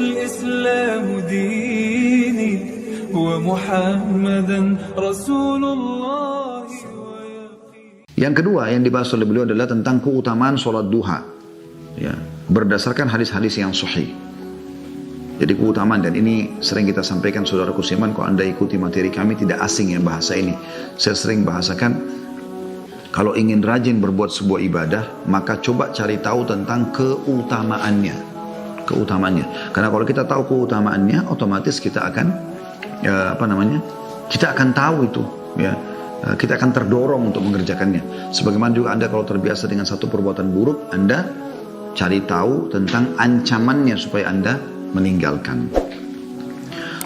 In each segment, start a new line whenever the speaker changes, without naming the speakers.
الإسلام ديني ومحمدا رسول الله.
Yang kedua yang dibahas oleh beliau adalah tentang keutamaan sholat duha, ya, berdasarkan hadis-hadis yang sahih. Jadi keutamaan, dan ini sering kita sampaikan saudaraku seiman, kalau anda ikuti materi kami tidak asing ya bahasa ini. Saya sering bahasakan, kalau ingin rajin berbuat sebuah ibadah, maka coba cari tahu tentang keutamaannya. Karena kalau kita tahu keutamaannya, otomatis kita akan kita akan tahu itu, ya. Kita akan terdorong untuk mengerjakannya. Sebagaimana juga anda kalau terbiasa dengan satu perbuatan buruk, anda cari tahu tentang ancamannya supaya anda meninggalkan.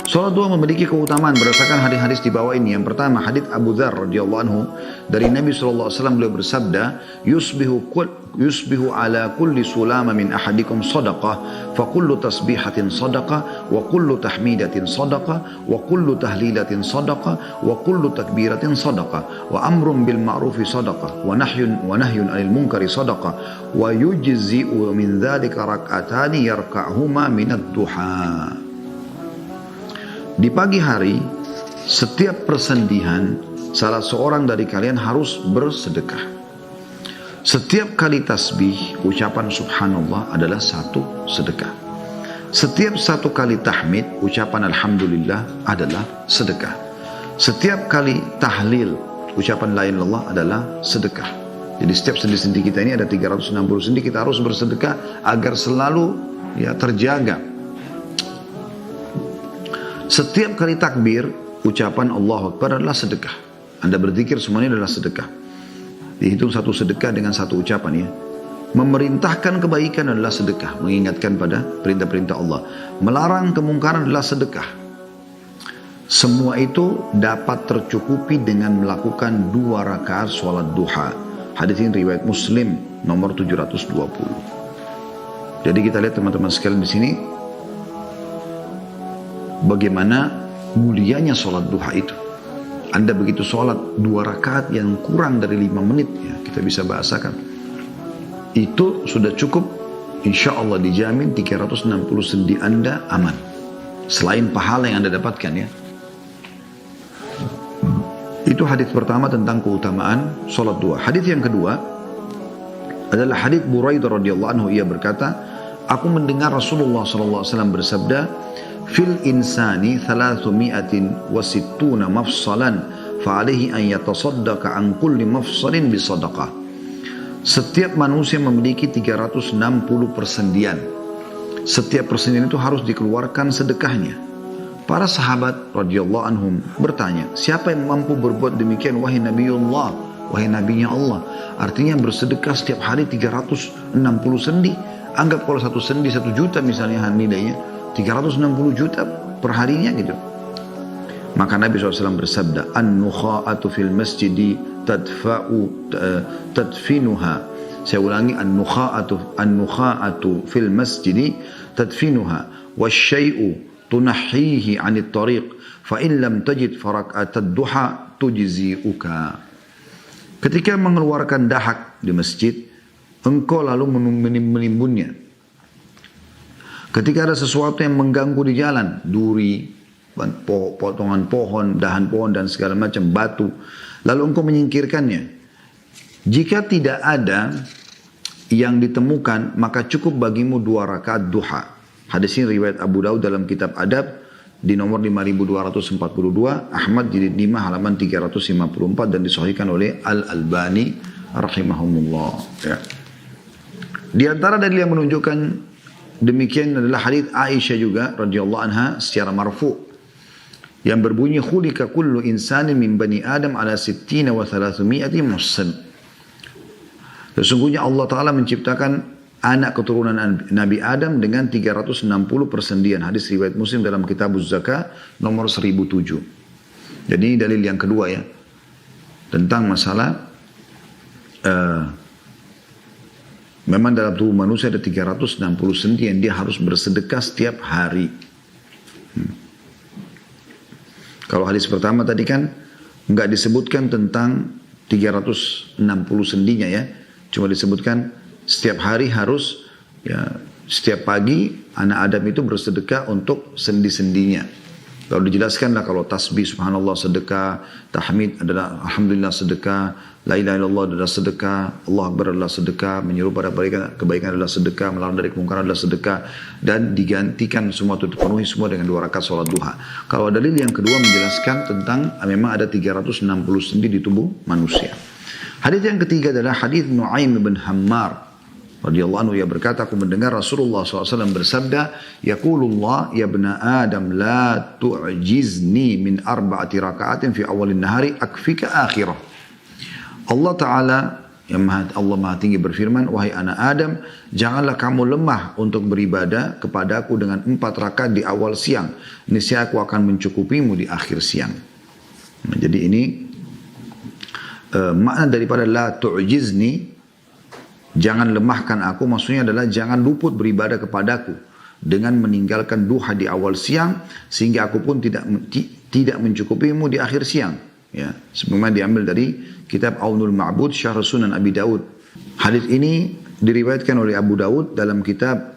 Salat duha memiliki keutamaan berdasarkan hadis-hadis di bawah ini. Yang pertama, hadis Abu Dzar radhiyallahu anhu dari Nabi sallallahu alaihi wasallam, beliau bersabda, yusbihu ala kulli sulama min ahadikum sadaqah, fa kullu tasbihatin sadaqah, wa kullu tahmidatin sadaqah, wa kullu tahlilatin sadaqah, wa kullu takbiratin sadaqah, wa amrun bil ma'rufi sadaqah, wa nahyun 'anil munkari sadaqah, wa yujzi'u min dzalika rak'atani yarka'huma minad duha. Di pagi hari, setiap persendihan, salah seorang dari kalian harus bersedekah. Setiap kali tasbih, ucapan subhanallah adalah satu sedekah. Setiap satu kali tahmid, ucapan alhamdulillah adalah sedekah. Setiap kali tahlil, ucapan la ilaha illallah adalah sedekah. Jadi setiap sendi-sendi kita ini ada 360 sendi, kita harus bersedekah agar selalu terjaga. Setiap kali takbir, ucapan Allahu Akbar adalah sedekah. Anda berzikir semuanya adalah sedekah. Dihitung satu sedekah dengan satu ucapan, ya. Memerintahkan kebaikan adalah sedekah, mengingatkan pada perintah-perintah Allah. Melarang kemungkaran adalah sedekah. Semua itu dapat tercukupi dengan melakukan 2 rakaat sholat duha. Hadis ini riwayat Muslim nomor 720. Jadi kita lihat teman-teman sekalian di sini, bagaimana mulianya sholat duha itu. Anda begitu sholat 2 rakaat yang kurang dari 5 menit, ya, kita bisa bahasakan, itu sudah cukup, insya Allah dijamin 360 sendi Anda aman, selain pahala yang Anda dapatkan, ya. Itu hadis pertama tentang keutamaan sholat duha. Hadis yang kedua adalah hadis Buraidah radhiyallahu anhu. Ia berkata, aku mendengar Rasulullah sallallahu alaihi wasallam bersabda, fil insani 360 mafsalan fa'alaihi an yatasaddaqa an kulli mafsalin bisadaqah. Setiap manusia memiliki 360 persendian. Setiap persendian itu harus dikeluarkan sedekahnya. Para sahabat radhiyallahu anhum bertanya, siapa yang mampu berbuat demikian wahai Nabiullah, wahai nabinya Allah? Artinya bersedekah setiap hari 360 sendi. Anggap kalau satu sendi 1 juta misalnya nilainya, 360 juta per harinya gitu. Maka Nabi SAW bersabda, an-nukha'atu fil masjidi tadfinuha. Saya ulangi, an-nukha'atu fil masjidi tadfinuha wasyai'u tunahhihi 'anit tariq fa in lam tajid farak'atad duha tujzi'uka. Ketika mengeluarkan dahak di masjid, engkau lalu menimbunnya. Ketika ada sesuatu yang mengganggu di jalan, duri, potongan pohon, dahan pohon dan segala macam, batu, lalu engkau menyingkirkannya. Jika tidak ada yang ditemukan, maka cukup bagimu 2 rakaat duha. Hadis ini riwayat Abu Daud dalam kitab Adab di nomor 5242, Ahmad jilid 5 halaman 354 dan disahihkan oleh Al-Albani rahimahumullah, ya. Di antara dalil yang menunjukkan demikian adalah hadits Aisyah juga radhiyallahu anha secara marfu yang berbunyi, khuliqa kullu insanin min bani Adam ala 60 wa 300 muhsin. Sesungguhnya Allah Ta'ala menciptakan anak keturunan Nabi Adam dengan 360 persendian. Hadis riwayat Muslim dalam kitab Az-Zakah nomor 1007. Jadi ini dalil yang kedua, ya, tentang masalah memang dalam tubuh manusia ada 360 sendi yang dia harus bersedekah setiap hari. Kalau hadis pertama tadi kan nggak disebutkan tentang 360 sendinya, ya, cuma disebutkan setiap hari harus, ya, setiap pagi anak Adam itu bersedekah untuk sendi-sendinya. Lalu dijelaskanlah kalau tasbih subhanallah sedekah, tahmid adalah alhamdulillah sedekah, la ilaha illallah adalah sedekah, Allah akbar adalah sedekah, menyeru pada kebaikan adalah sedekah, melarang dari kemungkaran adalah sedekah, dan digantikan semua itu dipenuhi semua dengan 2 rakaat sholat duha. Kalau dalil yang kedua menjelaskan tentang memang ada 360 sendi di tubuh manusia. Hadis yang ketiga adalah hadis Nu'aim bin Hammar radhiyallahu anhu, ia berkata, aku mendengar Rasulullah SAW bersabda, yaqulullah ya ibna Adam la tu'jizni min 4 raka'atin fi awalin nahari akfika akhirah. Allah Ta'ala yang Allah Maha Tinggi berfirman, wahai anak Adam, janganlah kamu lemah untuk beribadah kepadaku dengan 4 rakaat di awal siang, niscaya aku akan mencukupimu di akhir siang. Nah, jadi ini makna daripada la tu'jizni, jangan lemahkan aku, maksudnya adalah jangan luput beribadah kepadaku dengan meninggalkan duha di awal siang, sehingga aku pun tidak mencukupimu di akhir siang. Ya, sebagaimana diambil dari kitab Aunul Ma'bud Syarh Sunan Abi Daud. Hadis ini diriwayatkan oleh Abu Daud dalam kitab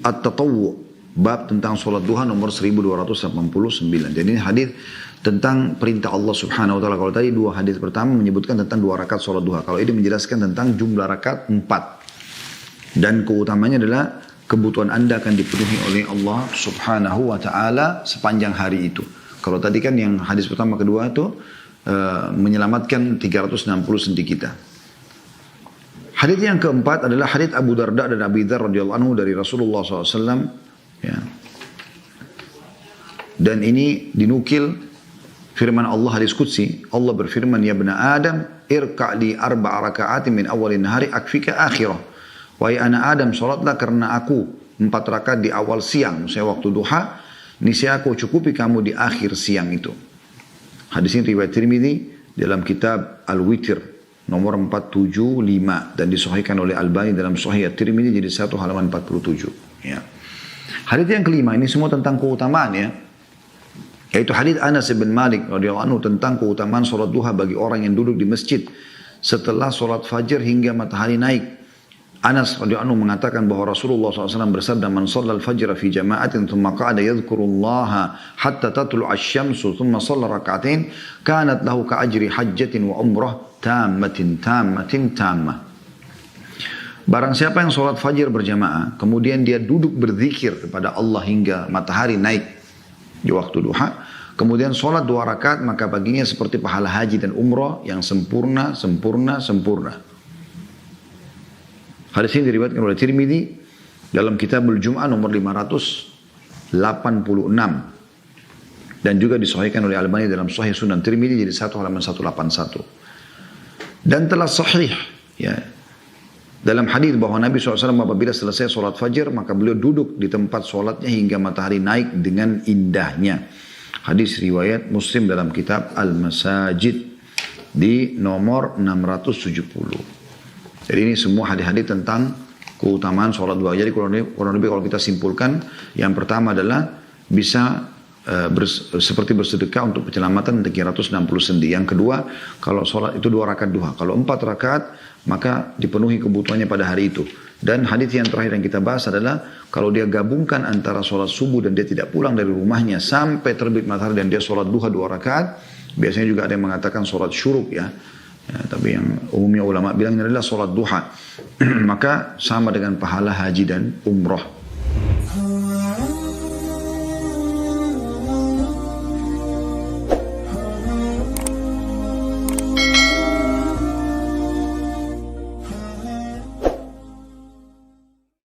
At-Tatawwu, bab tentang sholat duha nomor 1289. Jadi ini hadis tentang perintah Allah Subhanahu wa taala. Kalau tadi 2 hadis pertama menyebutkan tentang 2 rakaat sholat duha. Kalau ini menjelaskan tentang jumlah rakaat 4. Dan keutamanya adalah kebutuhan Anda akan dipenuhi oleh Allah Subhanahu wa taala sepanjang hari itu. Kalau tadi kan yang hadis pertama kedua itu menyelamatkan 360 sendi kita. Hadis yang keempat adalah hadis Abu Darda dan Abi Dzar radhiyallahu anhu dari Rasulullah SAW. Ya. Dan ini dinukil firman Allah hadis qudsi. Allah berfirman, ya ibna Adam irka'li 4 raka'atin min awalin nahari akfika akhirah. Wahai anak Adam, salatlah karena aku 4 rakaat di awal siang, saya waktu duha, niscaya aku cukupi kamu di akhir siang itu. Hadis ini riwayat Tirmidzi dalam kitab Al-Witr nomor 475 dan disahihkan oleh Albani dalam Sahih At-Tirmidzi jadi 1 halaman 47. Ya. Hadis yang kelima ini semua tentang keutamaan, ya. Yaitu hadis Anas bin Malik radhiyallahu anhu tentang keutamaan salat duha bagi orang yang duduk di masjid setelah salat fajar hingga matahari naik. Anas radhiyallahu anhu mengatakan bahwa Rasulullah SAW bersabda, man shalla al-fajr fi jama'atin thumma qa'ada yadhkurullaha hatta tatlu'a asy-syamsu thumma shalla rak'atain kanat lahu ka'ajri hajjatin wa umrah tammatin tammah. Barang siapa yang sholat fajar berjamaah, kemudian dia duduk berzikir kepada Allah hingga matahari naik di waktu duha, kemudian sholat 2 rakaat, maka baginya seperti pahala haji dan umrah yang sempurna. Hadis ini diriwayatkan oleh Tirmidzi dalam Kitabul Jum'ah nomor 586 dan juga disahihkan oleh Albani dalam Sahih Sunan Tirmidzi jadi 1 halaman 181. Dan telah sahih, ya, dalam hadis bahwa Nabi SAW apabila selesai sholat fajar maka beliau duduk di tempat sholatnya hingga matahari naik dengan indahnya. Hadis riwayat Muslim dalam kitab Al-Masajid di nomor 670. Jadi ini semua hadis-hadis tentang keutamaan sholat duha. Jadi kurang lebih kalau kita simpulkan, yang pertama adalah bisa seperti bersedekah untuk penyelamatan 360 sendi. Yang kedua, kalau sholat itu 2 rakaat duha. Kalau 4 rakaat, maka dipenuhi kebutuhannya pada hari itu. Dan hadis yang terakhir yang kita bahas adalah kalau dia gabungkan antara sholat subuh dan dia tidak pulang dari rumahnya sampai terbit matahari dan dia sholat duha 2 rakaat, biasanya juga ada yang mengatakan sholat syuruk, ya. Ya, tapi yang umumnya ulama bilang ini adalah sholat duha. Maka sama dengan pahala haji dan umrah.